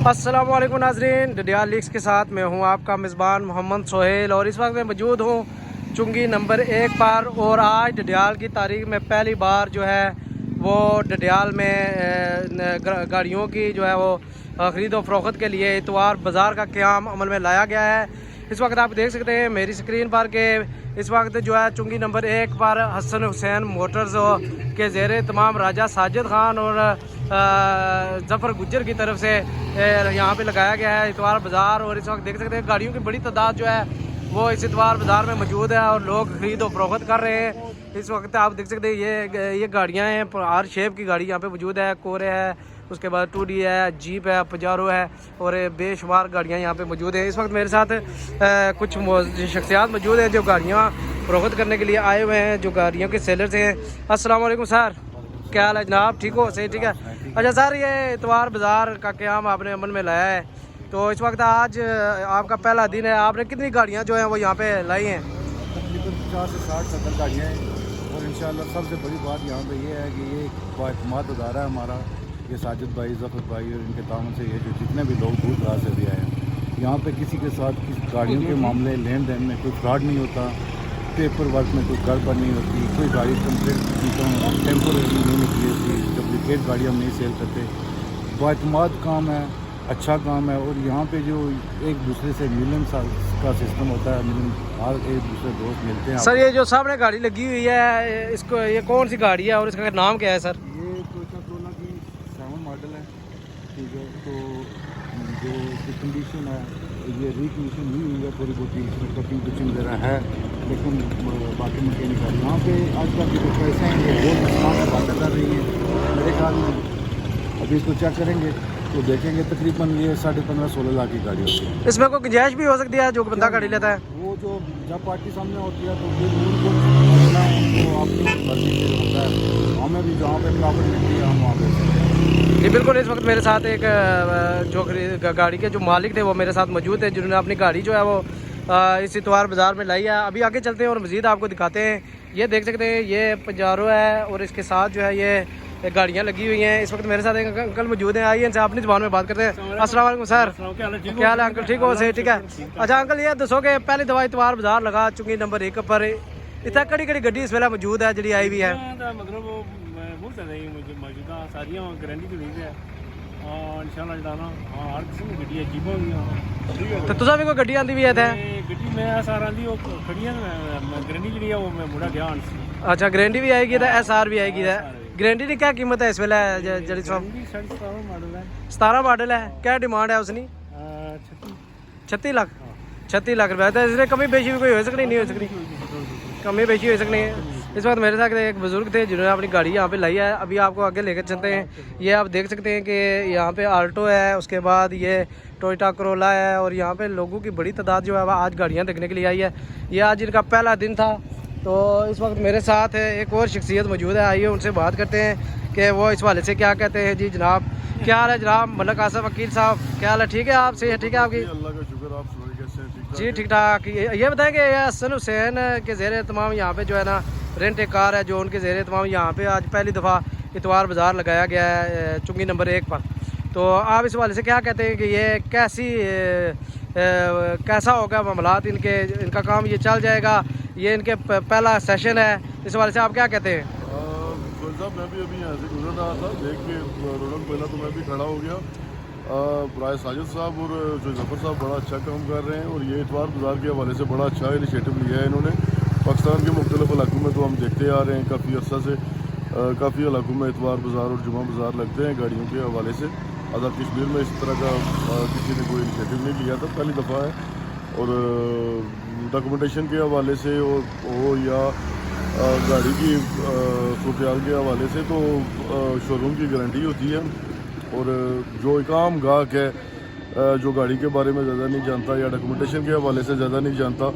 अस्सलाम वालेकुम नाजरीन, डडियाल लीक्स के साथ मैं हूं आपका मेज़बान मोहम्मद सोहेल और इस वक्त मैं मौजूद हूं चुंगी नंबर 1 पर। और आज डडियाल की तारीख में पहली बार जो है वो डडियाल में गाड़ियों की जो है वो ख़रीद व फ़रोख्त के लिए इतवार बाज़ार का क़याम अमल में लाया गया है। इस वक्त आप देख सकते हैं मेरी स्क्रीन पर कि इस वक्त जो है चुंगी नंबर 1 पर हसन हुसैन मोटर्स के ज़ेरे तमाम राजा साजिद ख़ान और ज़फ़र गुज्जर की तरफ से यहाँ पे लगाया गया है इतवार बाज़ार। और इस वक्त देख सकते हैं गाड़ियों की बड़ी तादाद जो है वो इस इतवार बाज़ार में मौजूद है और लोग ख़रीद व फ़रोख्त कर रहे हैं। इस वक्त आप देख सकते हैं ये गाड़ियाँ हैं, हर शेप की गाड़ी यहाँ पे मौजूद है। कोरे है, उसके बाद 2D है, जीप है, पजारो है और बेशुमार गाड़ियाँ यहाँ पे मौजूद हैं। इस वक्त मेरे साथ कुछ शख्सियात मौजूद हैं जो गाड़ियाँ फ़रोख्त करने के लिए आए हुए हैं, जो गाड़ियों के सेलर्स हैं। अस्सलाम वालेकुम सर, क्या हाल है जनाब? ठीक हो? सही, ठीक है। अच्छा सर, ये इतवार बाज़ार का क़याम आपने अमल में लाया है, तो इस वक्त आज आपका पहला दिन है, आपने कितनी गाड़ियाँ जो हैं वो यहाँ पे लाई हैं? तकरीबन 50 से 60-70 गाड़ियाँ हैं और इंशाल्लाह सबसे बड़ी बात यहाँ पे ये है कि ये बाएतमाद अदारा है हमारा। ये साजिद भाई, ज़फ़र भाई और इनके ताउन से ये जो जितने भी लोग दूर दराज से भी आए हैं, यहाँ पे किसी के साथ गाड़ियों के मामले लेन देन में कोई फ्रॉड नहीं होता, पेपर वर्क में कोई गड़बड़ नहीं होती, कोई गाड़ी कंप्लीट टेम्पोरेरी नहीं निकली होती, डुप्लीकेट गाड़ी हम नहीं सेल करते। बाएतमाद काम है, अच्छा काम है। और यहाँ पे जो एक दूसरे से मिलन का सिस्टम होता है, मिलन हर एक दूसरे दोस्त मिलते हैं। सर, ये जो सामने गाड़ी लगी हुई है, इसको ये कौन सी गाड़ी है और इसका नाम क्या है सर? ये टोयोटा करोला की 7 मॉडल है, ठीक है। तो जो कंडीशन है ये रिकंडीशन नहीं हुई है, थोड़ी बहुत इसमें कटिंग कुचिंग वगैरह है, लेकिन बाकी मैकेनिक है। यहाँ पे आजकल के जो पैसे हैं ये बहुत नुकसान से बातें कर रही हैं मेरे ख्याल में। अभी इसको चेक करेंगे तो देखेंगे तकरीबन ये 15.5-16 लाख की गाड़ी होती है। इसमें कोई गुंजाइश भी हो सकती है जो बंदा गाड़ी लेता है? वो जो जब पार्टी सामने होती है तो फिर उनको आपकी मर्जी से होता है, हमें भी जहाँ पे प्रॉफिट मिलती है हम वहाँ पे। जी बिल्कुल। इस वक्त मेरे साथ एक जो गाड़ी के जो मालिक थे वो मेरे साथ मौजूद है, जिन्होंने अपनी गाड़ी जो है वो इस इतवार बाज़ार में लाई है। अभी आगे चलते हैं और मज़ीद आपको दिखाते हैं। ये देख सकते हैं ये पजारो है और इसके साथ जो है ये गाड़ियाँ लगी हुई हैं। इस वक्त मेरे साथ एक अंकल मौजूद हैं, आइए इनसे अपनी ज़बान में बात करते हैं। अस्सलाम वालेकुम सर, क्या हाल है अंकल? ठीक हो? सही, ठीक है। अच्छा अंकल, ये दसो कि पहली दफा इतवार बाज़ार लगा चुकी नंबर 1 पर, इतना कड़ी कड़ी गड्डी इस वेला मौजूद है जी आई हुई है? मौजूदा सारियां गारंटी तो नहीं है और इंशाल्लाह जदाना हर किसी की गड्डी अजीब हो गई। तो तुसा भी कोई गड्डी आंदी भी है थे? गड्डी मैं सारा आंदी वो खड़ियां गारंटी जी है वो मैं मुड़ा गया हूं। अच्छा, गारंटी भी आएगी तो SR भी आएगी। गारंटी की क्या कीमत है इस वेले? जड़ी 17 मॉडल है। 17 मॉडल है, क्या डिमांड है उसकी? 36 लाख। 36 लाख रुपये। तो इसलिए कमी बेशी भी कोई हो सकती नहीं हो सकती? कमी बेशी हो सकती है। इस वक्त मेरे साथ एक बुज़ुर्ग थे जिन्होंने अपनी गाड़ी यहाँ पे लाई है। अभी आपको आगे लेकर चलते हैं। ये आप देख सकते हैं कि यहाँ पे आल्टो है, उसके बाद ये टोयोटा करोला है और यहाँ पे लोगों की बड़ी तादाद जो है वह आज गाड़ियाँ देखने के लिए आई है। ये आज इनका पहला दिन था। तो इस वक्त मेरे साथ एक और शख्सियत मौजूद है, आइए उनसे बात करते हैं कि वो इस वाले से क्या कहते हैं। जी जनाब, क्या हाल है जनाब? मलक आसफ वकील साहब, क्या हाल है? ठीक है, आप सही? ठीक है आपकी? अल्लाह का शुक्र, आप सुनाइए कैसे हैं? जी ठीक ठाक। ये बताएं कि हसन हुसैन के ज़ेरे तमाम यहाँ पे जो है ना रेंट एक कार है जो उनके ज़ेरे तमाम यहाँ पे आज पहली दफ़ा इतवार बाज़ार लगाया गया है चुंगी नंबर 1 पर। तो आप इस वाले से क्या कहते हैं कि ये कैसा होगा मामलात इनके, इनका काम ये चल जाएगा? ये इनके पहला सेशन है, इस वाले से आप क्या कहते हैं? साहब मैं भी अभी यहाँ से गुजर रहा था, देख के रौनक मेला तो मैं भी खड़ा हो गया। राय साजिद साहब और जो ज़फ़र साहब बड़ा अच्छा काम कर रहे हैं और ये इतवार बाज़ार के हवाले से बड़ा अच्छा इनिशिएटिव लिया है इन्होंने। पाकिस्तान के मुख्तलिफ़ इलाकों में तो हम देखते आ रहे हैं काफ़ी अर्सा से, काफ़ी इलाकों में इतवार बाज़ार और जुमा बाज़ार लगते हैं गाड़ियों के हवाले से। आज़ाद कश्मीर में इस तरह का किसी ने कोई इनिशिएटिव नहीं लिया था, पहली दफ़ा है। और डॉक्यूमेंटेशन के हवाले से हो या गाड़ी की सूरत के हवाले से तो शोरूम की गारंटी होती है। और जो एक आम गाहक है जो गाड़ी के बारे में ज़्यादा नहीं जानता या डॉक्यूमेंटेशन के हवाले से ज़्यादा नहीं जानता,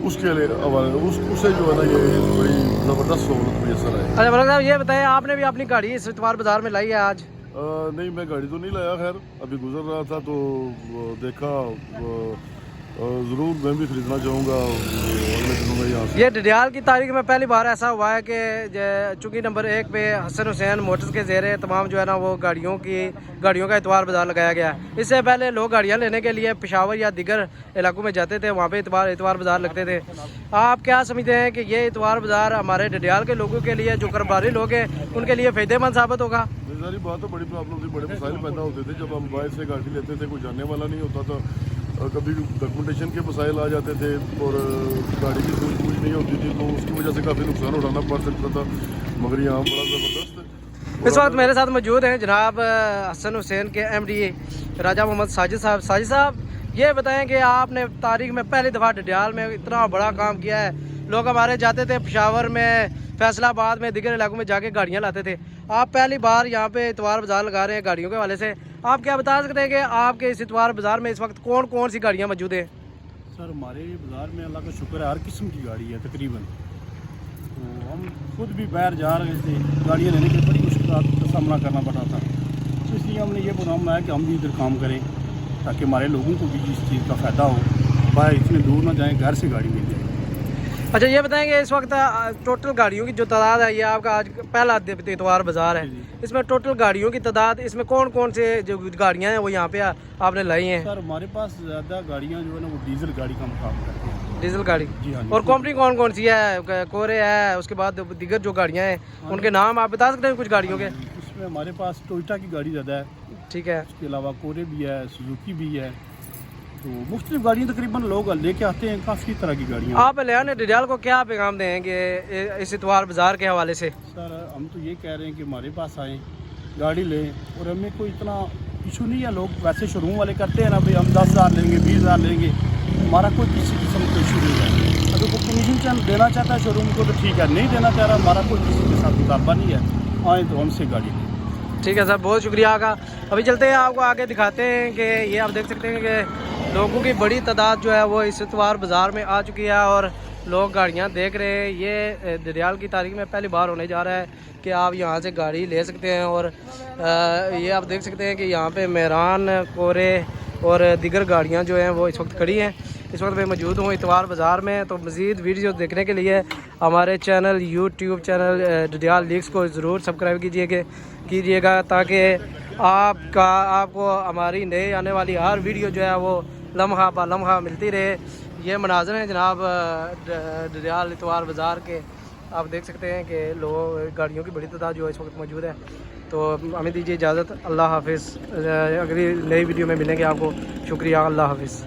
उसके लिए उससे जो है ना ये बड़ी ज़बरदस्त सहूलत मैसर है। अच्छा मलक साहब, ये बताएं आपने भी अपनी गाड़ी इस इतवार बाज़ार में लाई है आज? नहीं, मैं गाड़ी तो नहीं लाया, खैर अभी गुजर रहा था तो देखा ज़रूर मैं भी ख़रीदना चाहूँगा अगले दिनों में यहाँ से। ये डडियाल की तारीख में पहली बार ऐसा हुआ है कि चूँकि नंबर 1 पे हसन हुसैन मोटर्स के ज़ेरे तमाम जो है ना वो गाड़ियों का इतवार बाज़ार लगाया गया है। इससे पहले लोग गाड़ियाँ लेने के लिए पेशावर या दीगर इलाकों में जाते थे, वहाँ पे इतवार बाज़ार लगते थे। आप क्या समझते हैं कि ये इतवार बाज़ार हमारे डडियाल के लोगों के लिए, जो कारोबारी लोग हैं, उनके लिए फ़ायदेमंद साबित होगा? सारी बात तो बड़ी प्रॉब्लम थी, बड़े मसाइल पैदा होते थे जब हम बाहर से गाड़ी लेते थे, कोई जानने वाला नहीं होता था, कभी डॉक्यूमेंटेशन के मसाइल आ जाते थे और गाड़ी की सूझबूझ नहीं होती थी, तो उसकी वजह से काफ़ी नुकसान उठाना पड़ सकता था। मगर यहाँ बड़ा ज़बरदस्त। इस वक्त मेरे साथ मौजूद हैं जनाब हसन हुसैन के MD राजा मोहम्मद साजिद साहब। साजिद साहब, ये बताएं कि आपने तारीख में पहली दफ़ा डडियाल में इतना बड़ा काम किया है। लोग हमारे जाते थे पेशावर में, फैसलाबाद में, दीगर इलाकों में जाके गाड़ियाँ लाते थे। आप पहली बार यहाँ पे इतवार बाज़ार लगा रहे हैं गाड़ियों के हवाले से। आप क्या बता सकते हैं कि आपके इस इतवार बाज़ार में इस वक्त कौन कौन सी गाड़ियाँ मौजूद हैं? सर हमारे बाज़ार में अल्लाह का शुक्र है हर किस्म की गाड़ी है तकरीबन। तो हम खुद भी बाहर जा रहे थे, गाड़ियाँ लेने के बड़ी मुश्किलात का सामना करना पड़ा था, तो इसलिए हमने ये प्रोग्राम बनाया कि हम भी इधर काम करें ताकि हमारे लोगों को भी इस चीज़ का फ़ायदा हो, बाहर इतने दूर ना जाएँ, घर से गाड़ी मिल जाए। अच्छा, ये बताएंगे इस वक्त टोटल गाड़ियों की जो तादाद है, ये आपका आज पहला इतवार बाज़ार है, इसमें टोटल गाड़ियों की तादाद, इसमें कौन कौन से जो गाड़ियाँ हैं वो यहाँ पे आपने लाई हैं? सर हमारे पास ज़्यादा गाड़ियाँ जो है ना वो डीजल गाड़ी का काम करते हैं। डीजल गाड़ी? जी हाँ। और कंपनी कौन कौन सी है? कोरे है, उसके बाद दीगर जो गाड़ियाँ हैं उनके नाम आप बता सकते हैं कुछ गाड़ियों के? इसमें हमारे पास टोयोटा की गाड़ी ज़्यादा है, ठीक है। उसके अलावा कोरे भी है, सुजुकी भी है, तो मुख्तलिफ गाड़ियाँ तकरीबन लोग लेके आते हैं, काफ़ी तरह की गाड़ियाँ। आप लियाने डडियाल को क्या पैगाम देंगे इस इतवार बाज़ार के हवाले से? सर हम तो ये कह रहे हैं कि हमारे पास आएँ, गाड़ी लें, और हमें कोई इतना इशू नहीं है। लोग वैसे शोरूम वाले करते हैं ना, भाई हम 10,000 लेंगे, 20,000 लेंगे, हमारा कोई किसी किस्म का इशू नहीं है। अगर कोई कमीशन देना चाहता है शोरूम को तो ठीक है, नहीं देना चाह रहा, हमारा कोई किसी के साथ मुतालबा नहीं है, आए तो हमसे गाड़ी लें। ठीक है सर, बहुत शुक्रिया आपका। अभी चलते हैं, आपको आगे दिखाते हैं कि ये आप देख सकते हैं कि लोगों की बड़ी तादाद जो है वो इस इतवार बाज़ार में आ चुकी है और लोग गाड़ियां देख रहे हैं। ये डडियाल की तारीख में पहली बार होने जा रहा है कि आप यहां से गाड़ी ले सकते हैं और ये आप देख सकते हैं कि यहां पे मेहरान, कोरे और दीगर गाड़ियां जो हैं वो इस वक्त खड़ी हैं। इस वक्त मैं मौजूद हूँ इतवार बाज़ार में। तो मज़ीद वीडियो देखने के लिए हमारे यूट्यूब चैनल डडियाल लीक्स को ज़रूर सब्सक्राइब कीजिएगा ताकि आपको हमारी नई आने वाली हर वीडियो जो है वो लम्हा पा लम्हा मिलती रहे। ये मनाज़र हैं जनाब डडियाल इतवार बाज़ार के। आप देख सकते हैं कि लोग गाड़ियों की बड़ी तादाद जो है इस वक्त मौजूद है। तो हमें दीजिए इजाज़त, अल्लाह हाफिज़। अगली नई वीडियो में मिलेंगे आपको। शुक्रिया, अल्लाह हाफिज़।